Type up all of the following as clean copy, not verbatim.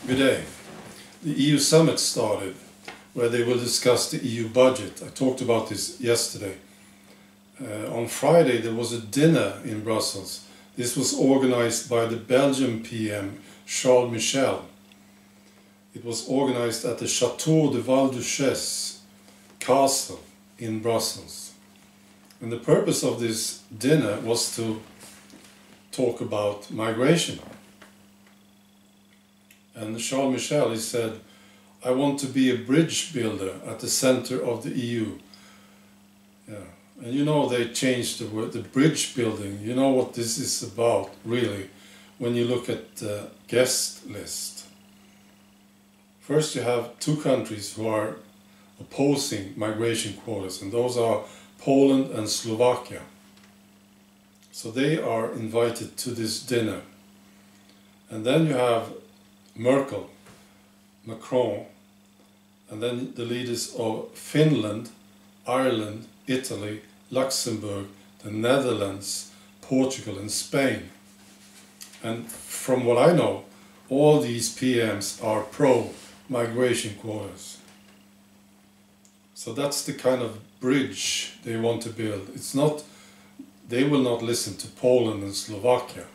Good day. The EU summit started, where they will discuss the EU budget. I talked about this yesterday. On Friday there was a dinner in Brussels. This was organized by the Belgian PM, Charles Michel. It was organized at the Château de Val-Duchesse castle in Brussels. And the purpose of this dinner was to talk about migration. And Charles Michel, he said, I want to be a bridge builder at the center of the EU. Yeah. And you know they changed the word, the bridge building. You know what this is about, really, when you look at the guest list. First you have two countries who are opposing migration quotas, and those are Poland and Slovakia. So they are invited to this dinner. And then you have MERKEL, MACRON, and then the leaders of Finland, Ireland, Italy, Luxembourg, the Netherlands, Portugal and Spain. And from what I know, all these PMs are pro-migration quotas. So that's the kind of bridge they want to build. It's not, they will not listen to Poland and Slovakia.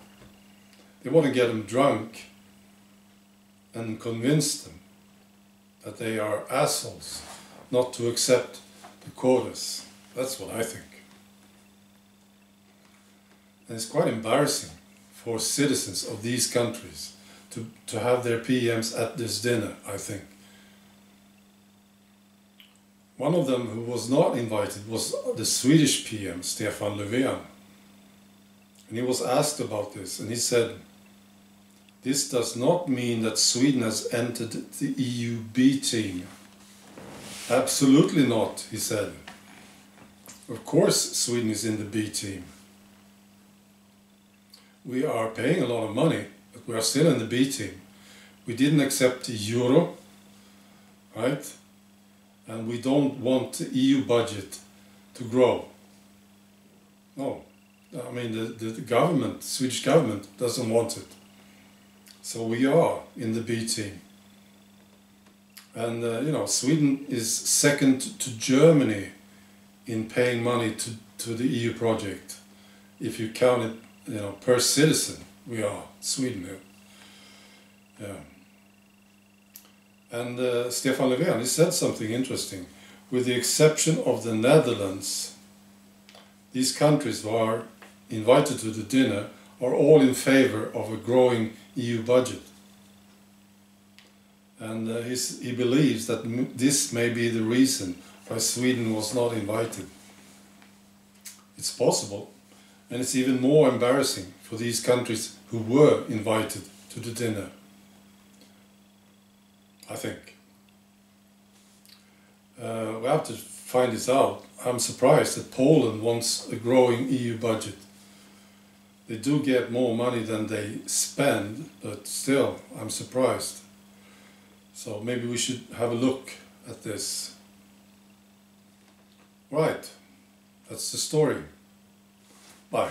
They want to get them drunk and convince them that they are assholes not to accept the quotas. That's what I think. And it's quite embarrassing for citizens of these countries to have their PMs at this dinner, I think. One of them who was not invited was the Swedish PM, Stefan Löfven. And he was asked about this, and he said, this does not mean that Sweden has entered the EU B team. Absolutely not, he said. Of course Sweden is in the B team. We are paying a lot of money, but we are still in the B team. We didn't accept the euro, right? And we don't want the EU budget to grow. No, I mean the government, Swedish government doesn't want it. So we are in the B team. And you know, Sweden is second to Germany in paying money to the EU project. If you count it, you know, per citizen, we are Sweden here. Yeah. And Stefan Löfven, he said something interesting. With the exception of the Netherlands, these countries who are invited to the dinner are all in favor of a growing EU budget. And he believes that this may be the reason why Sweden was not invited. It's possible, and it's even more embarrassing for these countries who were invited to the dinner, I think. We have to find this out. I'm surprised that Poland wants a growing EU budget. They do get more money than they spend, but still, I'm surprised. So maybe we should have a look at this. Right, that's the story. Bye.